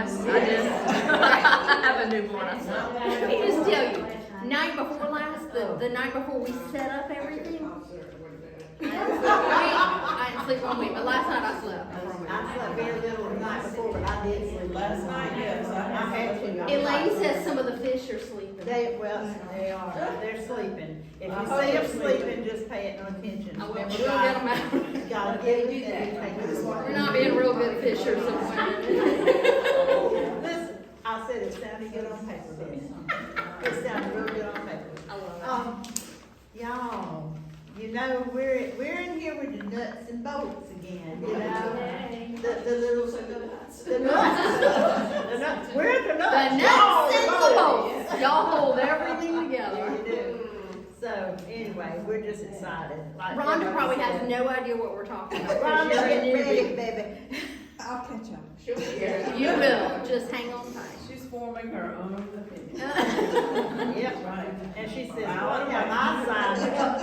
Yes, I did. I have a newborn. I slept. Let me just tell you, night before last, the night before we set up everything, I didn't sleep one week, but last night I slept. I slept very little the night before, but I did sleep last night, yes, I had to. Elaine says some of the fish are sleeping. They are, they're sleeping. If you see them sleeping, just pay it no attention. I will, we'll get them out. You gotta get it, and you take it. We're not being real good fishers somewhere. Listen, I said it sounded good on paper, didn't it? It sounded real good on paper. I love it. Y'all, you know, we're in here with the nuts and bolts again, you know? The little, the nuts. The nuts, where's the nuts? The nuts and the bolts. Y'all hold everything together. Yeah, you do. So, anyway, we're just excited. Like Rhonda everybody probably said. has no idea what we're talking about. 'cause Rhonda, you're a get ready, newbie. baby. I'll catch up. You will, just hang on tight. She's forming her own opinion. Yep. Right. And she says, what have I signed up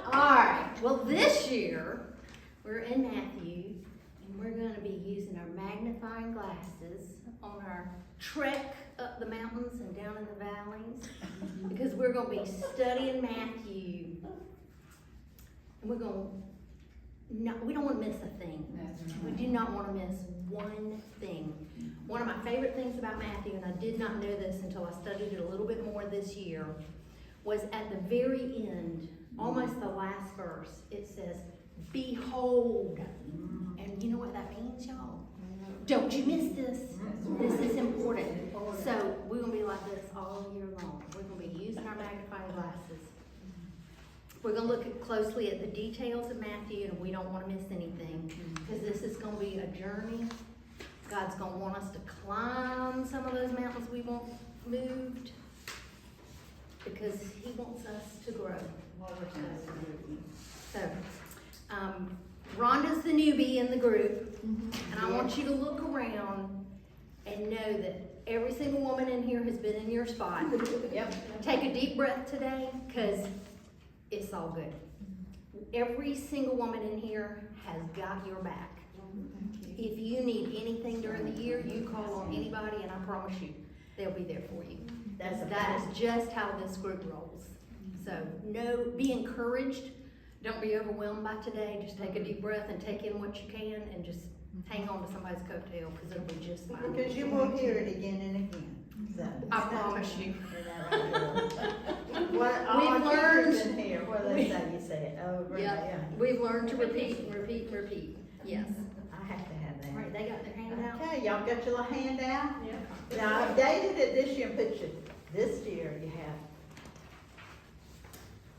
for? Alright, well this year, we're in Matthew, and we're gonna be using our magnifying glasses on our trek up the mountains and down in the valleys, because we're gonna be studying Matthew. And we don't wanna miss a thing. We do not wanna miss one thing. One of my favorite things about Matthew, and I did not know this until I studied it a little bit more this year, was at the very end, almost the last verse, it says, behold. And you know what that means, y'all? Don't you miss this. This is important. So we're gonna be like this all year long. We're gonna be using our magnifying glasses. We're gonna look closely at the details of Matthew, and we don't wanna miss anything, because this is gonna be a journey. God's gonna want us to climb some of those mountains we want moved, because He wants us to grow while we're studying. So, Rhonda's the newbie in the group, and I want you to look around and know that every single woman in here has been in your spot. Yep. Take a deep breath today, because it's all good. Every single woman in here has got your back. If you need anything during the year, you call on anybody, and I promise you, they'll be there for you. That is just how this group rolls. So, be encouraged. Don't be overwhelmed by today. Just take a deep breath and take in what you can, and just hang on to somebody's coattail, because it'll be just fine. Because you will hear it again and again. So, I promise you. We've learned in here, what do they say? You say it over and Yeah, over. we've learned to repeat and repeat and repeat. Yes. I have to have All right, that. they got their hand out. Okay, y'all got your little handout? Yeah. Now, I updated it this year and put you, this year you have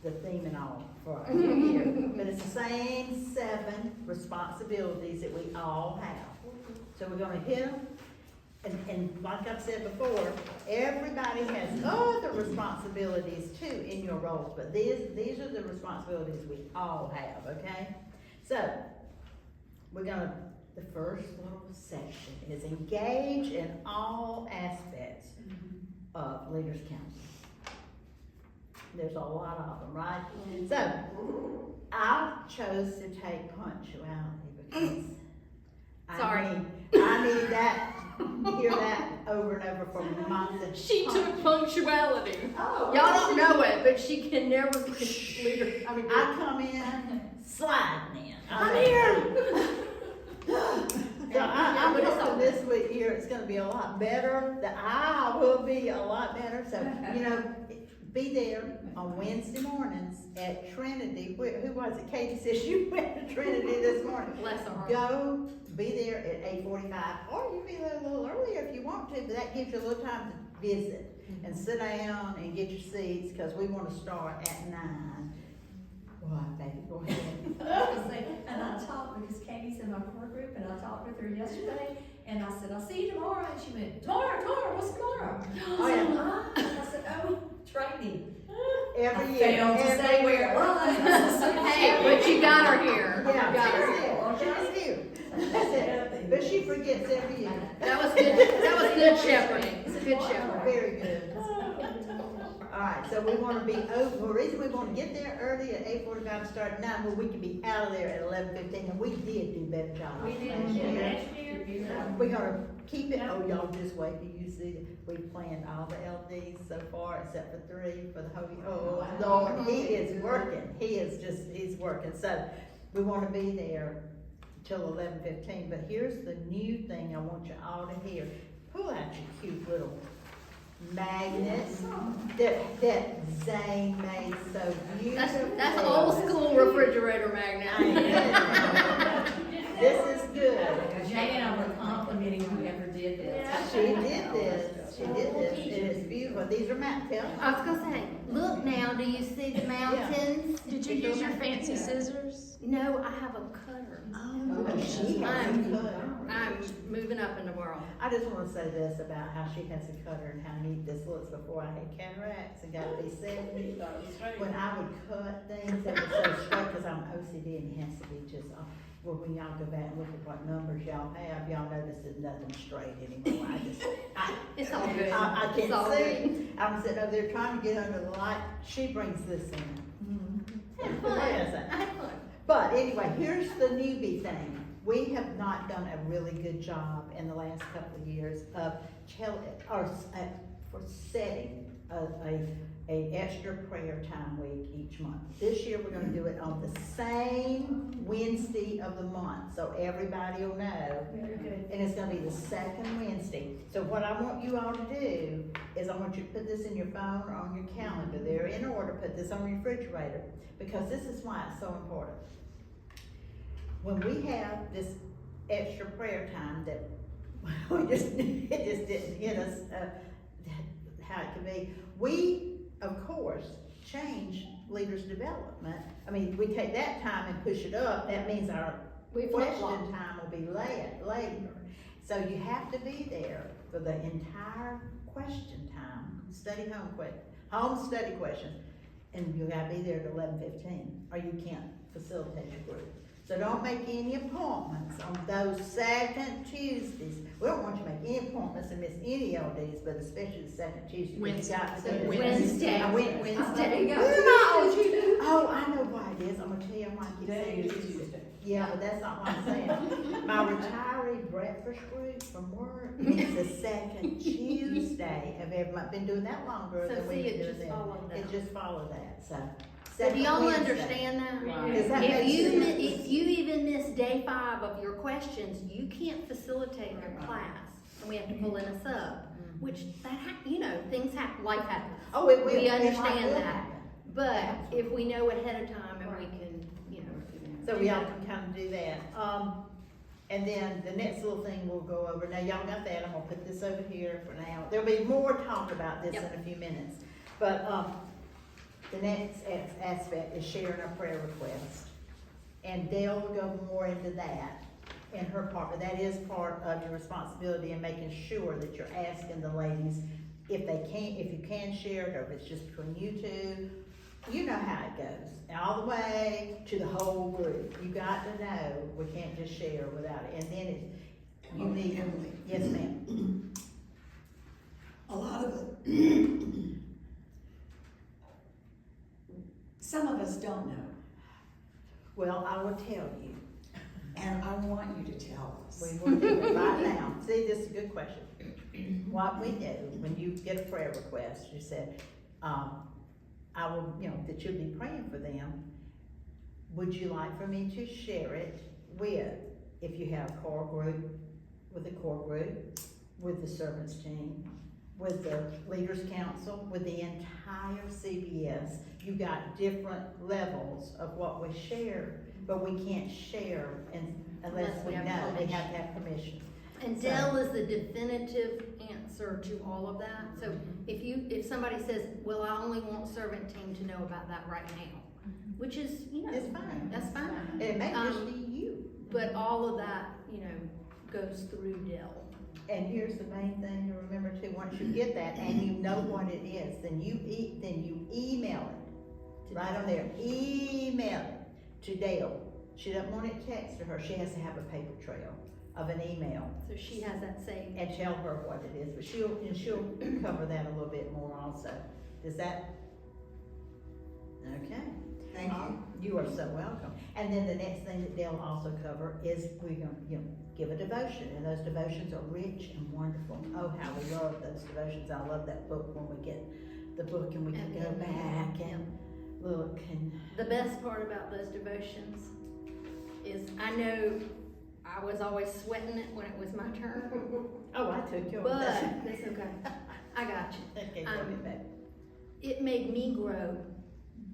the theme and all for our new year. But it's the same 7 responsibilities that we all have. So we're gonna hit them. And like I've said before, everybody has other responsibilities too in your roles, but these are the responsibilities we all have, okay? So, the first little section is engage in all aspects of Leaders Council. There's a lot of them, right? So, I chose to take punctuality because Sorry. I need that, hear that over and over from myself. She took punctuality. Oh, Y'all don't know it, but she can never lead her. I come in sliding in. I'm here. So I'm hoping this year it's gonna be a lot better, that I will be a lot better, so, be there on Wednesday mornings at Trinity. Who was it? Katie says she went to Trinity this morning. Bless her heart. Go, be there at 8:45, or you can be there a little earlier if you want to, but that gives you a little time to visit and sit down and get your seats, because we want to start at 9. What, baby, go ahead. And I talked, because Katie's in my core group, and I talked with her yesterday, and I said, I'll see you tomorrow, and she went, tomorrow, what's tomorrow? Oh, yeah. I said, training. Every year. Failed to say where it was. Hey, but you got her here. Yeah, You got her she's here. here, she's here. That's it. But she forgets every year. That was good shepherding. Good shepherding. Very good. All right, Right, so we wanna be over, the reason we wanna get there early at 8:45, start at 9, where we can be out of there at 11:15, and we did do a better job. We did. last year. Last We're gonna keep it, oh, y'all just wait till you see, we planned all the LDs so far, except for 3 for the whole, oh, Lord, he is working, he's working, so we wanna be there till 11:15, but here's the new thing I want you all to hear. Pull out your cute little magnets that Zane made so beautiful. That's old school refrigerator magnet. This is good. Jay and I were complimenting whoever did this. She did this, and it's beautiful. These are tell I was gonna say, look now, do you see the mountains? Did you use your fancy scissors? No, I have a cutter. Oh, she has a cutter. I'm moving up in the world. I just wanna say this about how she has a cutter and how neat this looks before I had cataracts and got to be 70. When I would cut things, it was so straight, cause I'm OCD and it has to be just, well, when y'all go back and look at what numbers y'all have, y'all notice there's nothing straight anymore. It's all good. I It's all can't good. see. I'm sitting over there trying to get under the light. She brings this in. Have fun. Yes. Have fun. But anyway, here's the newbie thing. We have not done a really good job in the last couple of years of for setting a extra prayer time week each month. This year, we're gonna do it on the same Wednesday of the month, so everybody will know. Very good. And it's gonna be the second Wednesday. So what I want you all to do is I want you to put this in your phone or on your calendar. They're in order, put this on your refrigerator, because this is why it's so important. When we have this extra prayer time that it just didn't hit us, how it could be, we, of course, change leaders' development. I mean, we take that time and push it up, that means our We question flip-flop. time will be later. So you have to be there for the entire question time, home study questions, and you gotta be there at 11:15, or you can't facilitate your group. So don't make any appointments on those second Tuesdays. We don't want you to make any appointments and miss any LDs, but especially the second Tuesday. Wednesday. Wednesday. Wednesday. There you go. Oh, I know why it is. I'm gonna tell you why I keep saying Tuesday. Yeah, but that's not what I'm saying. My retiree breakfast group from work is the second Tuesday of every month. Been doing that longer So than see, we've it been just doing followed that. that. It just followed that, so. So do y'all Wednesday. understand that? Does that If make you, sense? if you even miss day 5 of your questions, you can't facilitate your class, and we have to pull in a sub, which things happen, life happens. Oh, it will. We It might understand will that. happen. But if we know ahead of time and we can, So we all can kind of do that. And then the next little thing we'll go over, now y'all got that, I'm gonna put this over here for now. There'll be more talk about this Yep. in a few minutes. But, the next aspect is sharing our prayer request. And Dale will go more into that in her part, but that is part of your responsibility in making sure that you're asking the ladies if you can share it, or if it's just between you two. You know how it goes, all the way to the whole group. You got to know, we can't just share without it. And then you need, Emily. yes ma'am. A lot of it. Some of us don't know, Well, I will tell you. and I want you to tell us. We will do it right now. See, this is a good question. What we do, when you get a prayer request, you said, I will, that you'll be praying for them. Would you like for me to share it with, if you have a core group, with the core group, with the servants team, with the leaders council, with the entire CBS? You got different levels of what we share, but we can't share unless we have know, we permission. have to have permission. And So- Dell is the definitive answer to all of that. So if somebody says, well, I only want servant team to know about that right now, which is, It's fine. that's fine. And it may just Um, be you. But all of that, goes through Dell. And here's the main thing to remember too, once you get that and you know what it is, then you email it, right on there, email it to Dale. She doesn't want it texted to her, she has to have a paper trail of an email So she has that saved. and tell her what it is, but she'll cover that a little bit more also. Does that Okay. Thank you. You are so welcome. And then the next thing that they'll also cover is we're gonna, give a devotion, and those devotions are rich and wonderful. Oh, how we love those devotions. I love that book when we get the book and we can go back and look and. The best part about those devotions is I know I was always sweating it when it was my turn, Oh, I took yours. but that's okay. I got you. Okay, tell me about it. It made me grow,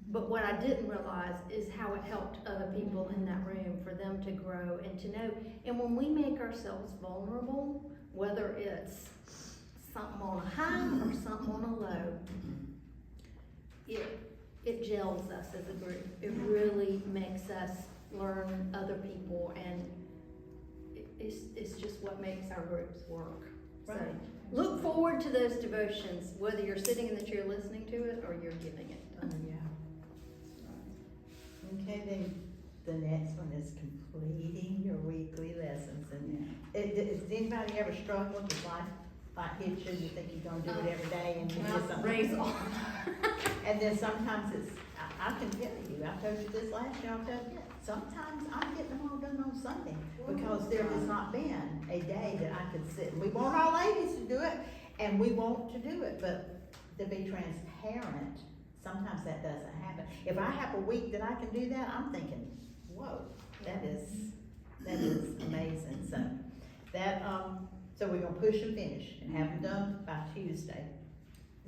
but what I didn't realize is how it helped other people in that room for them to grow and to know. And when we make ourselves vulnerable, whether it's something on a high or something on a low, it gels us as a group. It really makes us learn other people, and it's just what makes our groups work. So Right. look forward to those devotions, whether you're sitting in the chair listening to it or you're giving it. Oh, yeah. Okay, then the next one is completing your weekly lessons. And does anybody ever struggle with life hits you, you think you're gonna do it every day and you miss something? Raise on. And then sometimes it's, I can tell you, I told you this last year, I'll tell you, sometimes I'm getting them all done on Sunday because there has not been a day that I could sit. We want our ladies to do it and we want to do it, but to be transparent, sometimes that doesn't happen. If I have a week that I can do that, I'm thinking, whoa, that is amazing. So that, so we're gonna push and finish and have them done by Tuesday.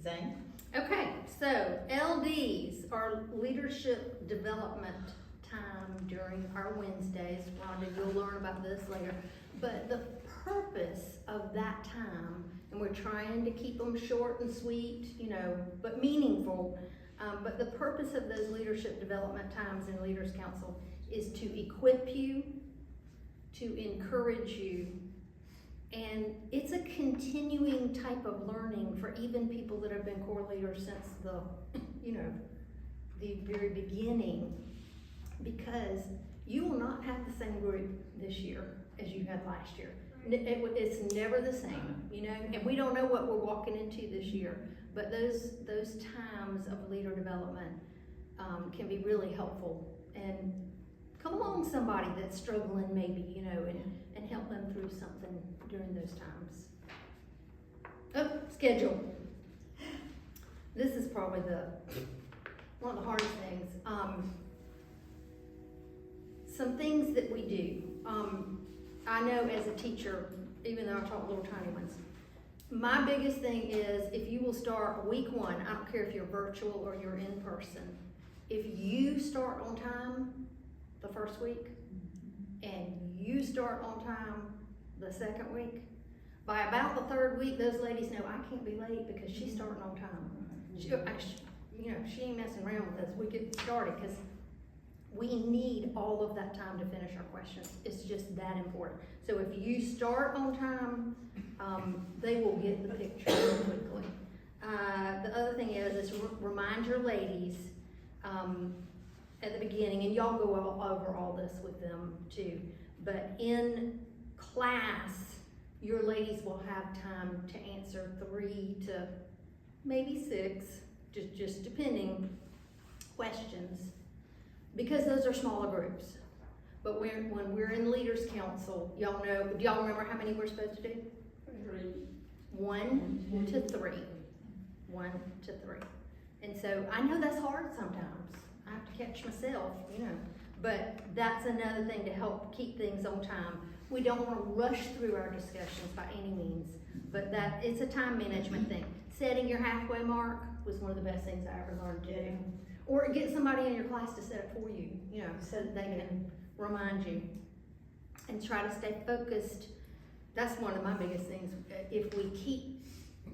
Zane? Okay, so LDs are leadership development time during our Wednesdays. Rhonda, you'll learn about this later. But the purpose of that time, and we're trying to keep them short and sweet, but meaningful. But the purpose of those leadership development times in Leaders Council is to equip you, to encourage you, and it's a continuing type of learning for even people that have been core leaders since the very beginning, because you will not have the same group this year as you had last year. It's never the same, and we don't know what we're walking into this year, but those times of leader development can be really helpful. And come along somebody that's struggling maybe, and help them through something during those times. Oh, schedule. This is probably one of the hardest things. Some things that we do. I know as a teacher, even though I taught little tiny ones, my biggest thing is if you will start week 1, I don't care if you're virtual or you're in person, if you start on time the first week and you start on time the second week, by about the 3rd week, those ladies know I can't be late because she's starting on time. She ain't messing around with us. We get started because we need all of that time to finish our questions. It's just that important. So if you start on time, they will get the picture real quickly. The other thing is remind your ladies at the beginning, and y'all go over all this with them too, but in class, your ladies will have time to answer 3 to maybe 6, just depending, questions, because those are smaller groups. But when we're in Leaders Council, y'all know, do y'all remember how many we're supposed to do? 1 to 3. 1 to 3. And so I know that's hard sometimes. I have to catch myself, but that's another thing to help keep things on time. We don't want to rush through our discussions by any means, but it's a time management thing. Setting your halfway mark was one of the best things I ever learned to do. Or get somebody in your class to set it for you, so that they can remind you. And try to stay focused. That's one of my biggest things.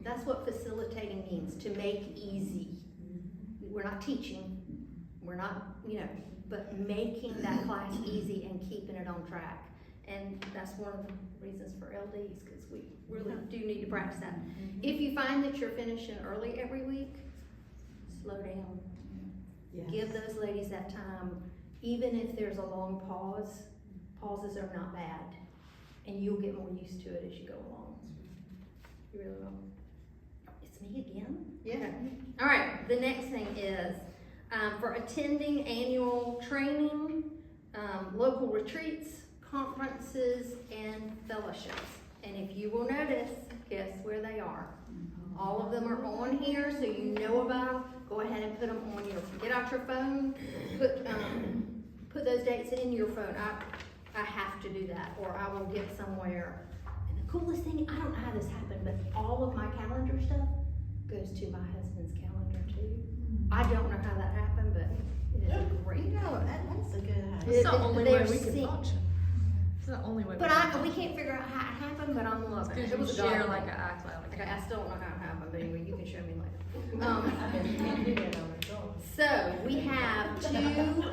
That's what facilitating means, to make easy. We're not teaching, we're not, but making that class easy and keeping it on track. And that's one of the reasons for LDs, because we really do need to practice that. If you find that you're finishing early every week, slow down. Yes. Give those ladies that time, even if there's a long pause. Pauses are not bad, and you'll get more used to it as you go along. You really will. It's me again? Yeah. Okay. All right, the next thing is, for attending annual training, local retreats, conferences, and fellowships. And if you will notice, guess where they are? All of them are on here, so you know about them. Go ahead and put them on get out your phone, put those dates in your phone. I have to do that, or I will get somewhere. And the coolest thing, I don't know how this happened, but all of my calendar stuff goes to my husband's calendar too. I don't know how that happened, but it is a great. You know, that's a good idea. It's the only way they're we can sync. function. It's the only way. But we can't figure out how it happened, but I'm loving it. Because It you was a share God like thing. an iCloud. Okay, I still don't know how it happened, but anyway, you can show me later. I bet you can't do that on the phone. So we have two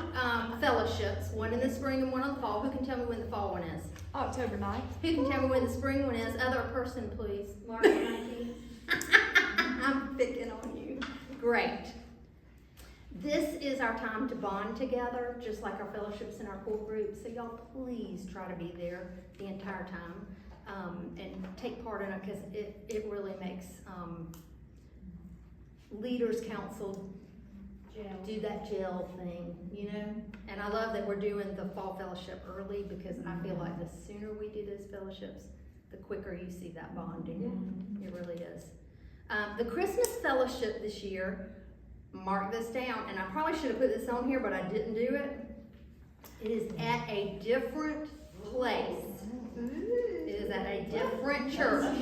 fellowships, one in the spring and one in the fall. Who can tell me when the fall one is? October 9th. Who can tell me when the spring one is? Other person, please. Laura, Mikey. I'm picking on you. Great. This is our time to bond together, just like our fellowships and our core groups. So y'all please try to be there the entire time and take part in it, because it really makes leaders council do that gel thing, you know? And I love that we're doing the fall fellowship early, because I feel like the sooner we do those fellowships, the quicker you see that bonding. It really is. The Christmas fellowship this year, mark this down, and I probably should have put this on here, but I didn't do it. It is at a different place. It is at a different church.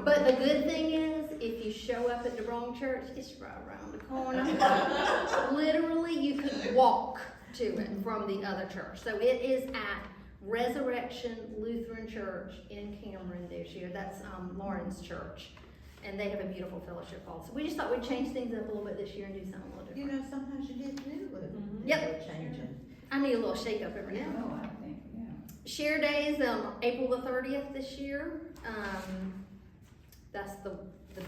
But the good thing is, if you show up at the wrong church, it's right around the corner. Literally, you could walk to it from the other church. So it is at Resurrection Lutheran Church in Cameron this year. That's Lauren's church. And they have a beautiful fellowship hall. So we just thought we'd change things up a little bit this year and do something a little different. You know, sometimes you just do with Yep. changing. I need a little shake up every now and then. No, I think, yeah. Share Days, April the 30th this year. That's the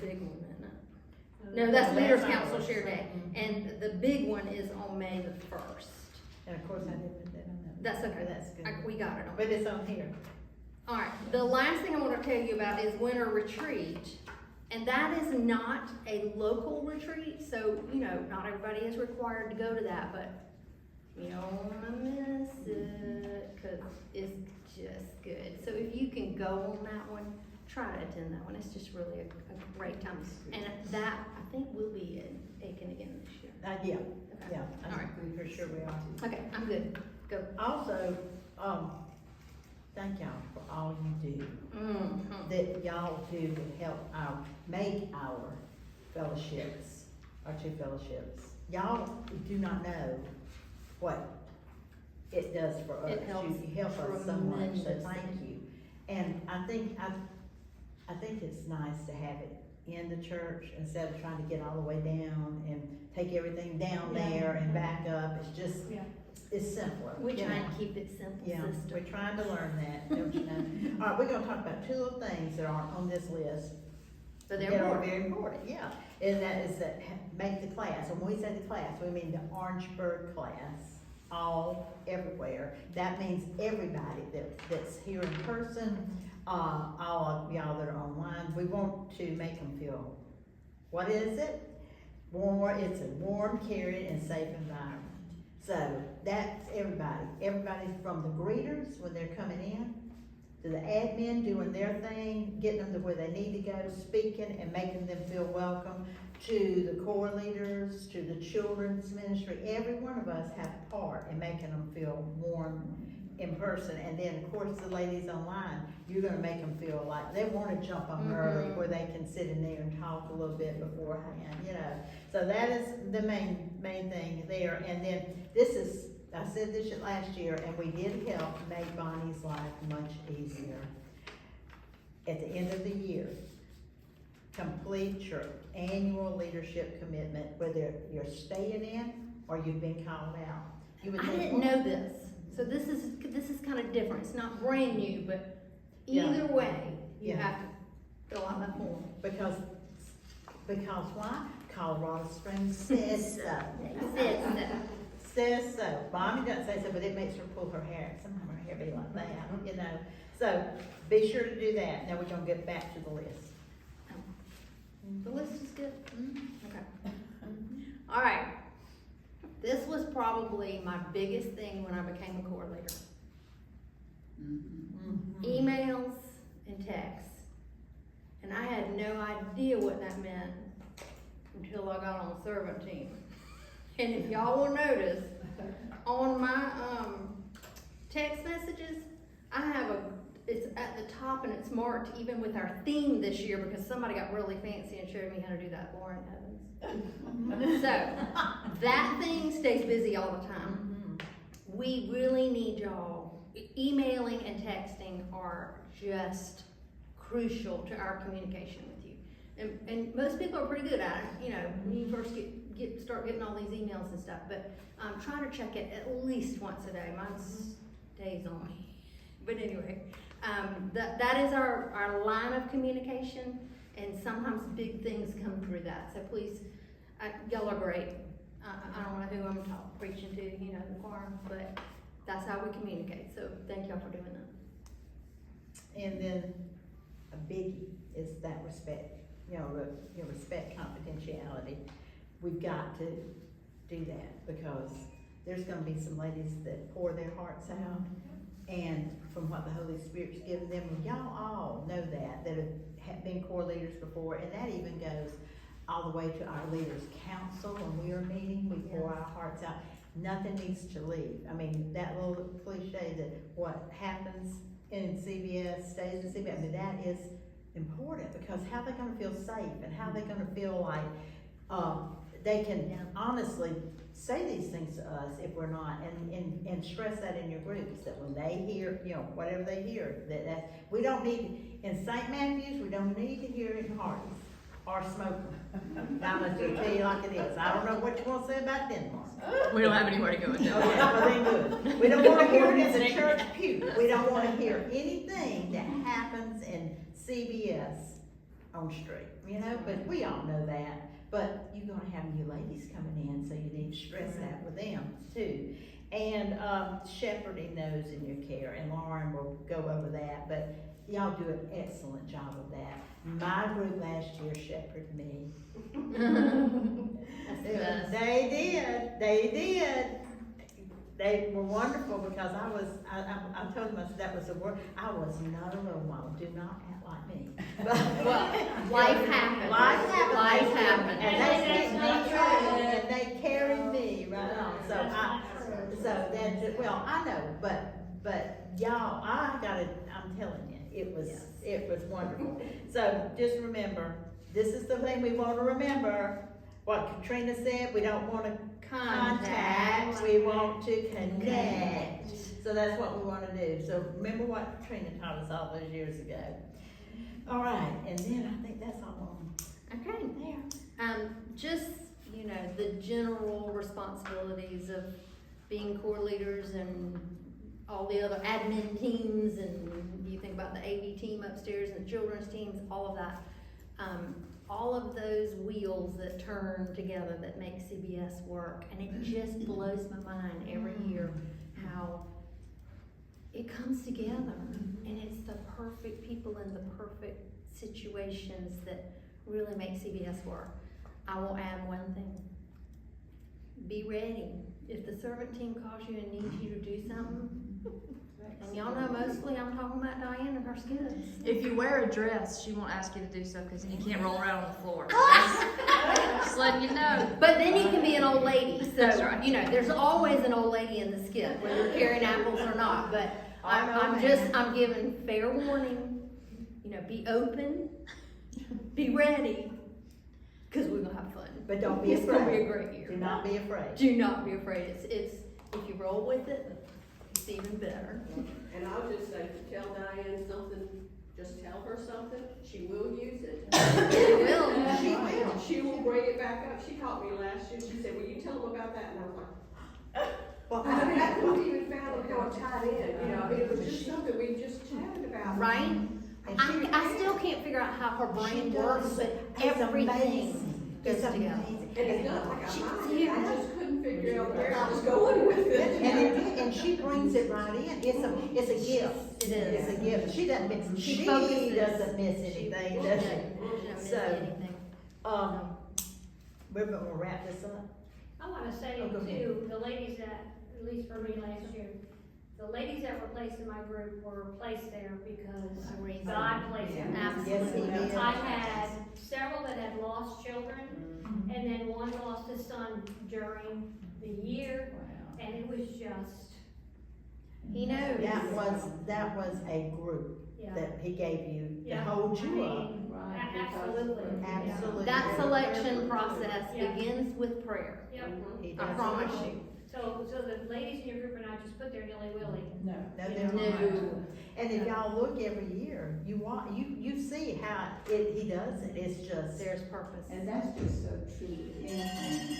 big one, isn't it? No, that's Leaders Council Share Day. And the big one is on May the 1st. And of course, I didn't put that on there. That's okay. That's good. We got it on. But it's on here. All right, the last thing I want to tell you about is Winter Retreat. And that is not a local retreat, so, you know, not everybody is required to go to that, but you don't want to miss it, because it's just good. So if you can go on that one, try to attend that one. It's just really a great time. And that, I think, will be in Aiken again this year. Yeah, Okay. yeah, All right. I'm for sure we are. Okay, I'm good. Go. Also, thank y'all for all you do, that y'all do to help make our fellowships, our two fellowships. Y'all do not know what it does for us. It helps You help us so much, so tremendously. thank you. And I think it's nice to have it in the church instead of trying to get all the way down and take everything down there and back up. It's just, it's simpler. We you try know. and keep it simple, Yeah, sister. we're trying to learn that, don't you know? All right, we're gonna talk about two little things that aren't on this list. But they're that are important. very important, yeah. And that is that make the class, and when we say the class, we mean the Orangeburg class, all, everywhere. That means everybody that's here in person, all of y'all that are online. We want to make them feel, what is it? It's a warm, caring, and safe environment. So that's everybody. Everybody from the greeters when they're coming in, to the admin doing their thing, getting them to where they need to go, speaking and making them feel welcome, to the core leaders, to the children's ministry. Every one of us have a part in making them feel warm in person. And then, of course, the ladies online, you're gonna make them feel like they wanna jump on early where they can sit in there and talk a little bit beforehand, you know. So that is the main thing there. And then this is, I said this last year, and we did help make Bonnie's life much easier. At the end of the year, complete your annual leadership commitment, whether you're staying in or you've been called out. You would I think, didn't know this, so this is kind of different. It's not brand new, but Yeah. either way, you Yeah. have to fill out that form. Because why? Colorado Springs says so. It says that. Says so. Bonnie doesn't say so, but it makes her pull her hair. Sometimes her hair be like that, you know. So be sure to do that. Now we're gonna get back to the list. The list is good. Okay. All right. probably my biggest thing when I became a core leader. Mhm. Emails and texts. And I had no idea what that meant until I got on the servant team. And if y'all will notice, on my, text messages, I have it's at the top and it's marked even with our theme this year because somebody got really fancy and showed me how to do that, Lauren Evans. So, that thing stays busy all the time. We really need y'all. Emailing and texting are just crucial to our communication with you. And most people are pretty good at it, you know, when you first start getting all these emails and stuff, but try to check it at least once a day. Mine stays on me. But anyway, that is our line of communication, and sometimes big things come through that. So please, y'all are great. I don't know who I'm preaching to, you know, the choir, but that's how we communicate. So thank y'all for doing that. And then a biggie is that respect, respect confidentiality. We've got to do that because there's gonna be some ladies that pour their hearts out, and from what the Holy Spirit's given them, and y'all all know that have been core leaders before, and that even goes all the way to our leaders council. When we are meeting, we pour our hearts out. Nothing needs to leave. I mean, that little cliche that what happens in CBS stays in CBS, I mean, that is important, because how they gonna feel safe, and how they gonna feel like, they can honestly say these things to us if we're not, and stress that in your groups, that when they hear, whatever they hear, that we don't need, in St. Matthew's, we don't need to hear it in Hardee's or Smoker. I'm gonna tell you like it is. I don't know what you wanna say about Denmark. We don't have anywhere to go with Okay, that. well then good. We don't wanna hear it in the church pew. We don't wanna hear anything that happens in CBS on street, but we all know that. But you're gonna have new ladies coming in, so you need to stress that with them too. And, shepherding those in your care, and Lauren will go over that, but y'all do an excellent job of that. My group last year shepherded me. That's the best. They did. They were wonderful, because I told them, I said, that was a word, I was not a role model, do not act like me. Well, life happens. Life happens. Life happens. And they carried me right on, so that's, well, I know, but y'all, I'm telling you, it was wonderful. So just remember, this is the thing we want to remember, what Katrina said, we don't want to contact, we want to connect. So that's what we want to do. So remember what Katrina taught us all those years ago. All right, and then I think that's all on. Okay, there. Just, the general responsibilities of being core leaders and all the other admin teams, and you think about the AV team upstairs and the children's teams, all of that. All of those wheels that turn together that make CBS work, and it just blows my mind every year how it comes together, and it's the perfect people in the perfect situations that really make CBS work. I will add one thing. Be ready. If the servant team calls you and needs you to do something, and y'all know mostly I'm talking about Diane and her kids. If you wear a dress, she won't ask you to do stuff because then you can't roll around on the floor. Just letting you know. But then you can be an old lady, so, That's right. There's always an old lady in the skit, whether you're carrying apples or not, but I'm giving fair warning, be open, be ready, because we're gonna have fun. But don't be It's gonna be a afraid. great year. Do not be afraid. Do not be afraid. It's if you roll with it, it's even better. And I'll just say, to tell Diane something, just tell her something, she will use it. She will. She will. She will bring it back up. She caught me last year, she said, will you tell them about that? And I was like, Well, I couldn't even fathom how it tied in, it was just something we just chatted about. Right? and I still can't figure out how her brain she works, does. but It's everything amazing. goes It's together. amazing. And it's not like She's I mind here. it, I just couldn't figure out where I was going with it. And she brings it right in. It's a gift. It is. It's a gift. She doesn't miss. She She focuses. doesn't miss anything, does she? She don't miss So, anything. We're gonna wrap this up. I wanna say Oh, go ahead. too, the ladies that, at least for me last year, the ladies that were placed in my group were placed there because A reason. God placed them. Yes, he Absolutely. did. I had several that had lost children, Mhm. and then one lost his son during the year, and it was just, He knows. That was a group yeah. that he gave you to Yeah. hold you I up. mean, Right, Absolutely. Yeah. Absolutely. That selection process Yeah. begins with prayer. Yep. He I does. promise you. So the ladies in your group and I just put there nilly-willy. No. No, You they're know. not. And if y'all look every year, you see how he does it, it's just. There's purpose. And that's just so true with anything.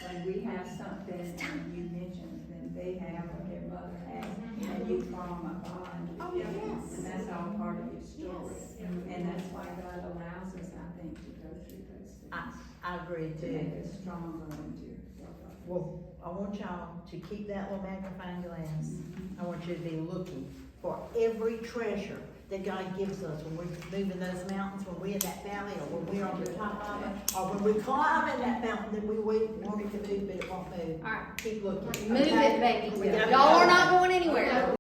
When we have something and you mention, then they have what their mother has, and you form a bond. Oh, with them. yes. And that's all part of your story. Yes. And that's why God allows us, I think, to go through those things. I agree To too. make us stronger and to work on. Well, I want y'all to keep that little magnifying glass. I want you to be looking for every treasure that God gives us when we're moving those mountains, when we're in that valley, or when we're on the top of it, or when we climb in that mountain that we want it to move, but it won't move. All right. Keep looking. Move okay? it, baby. We gotta Y'all go. are not going anywhere.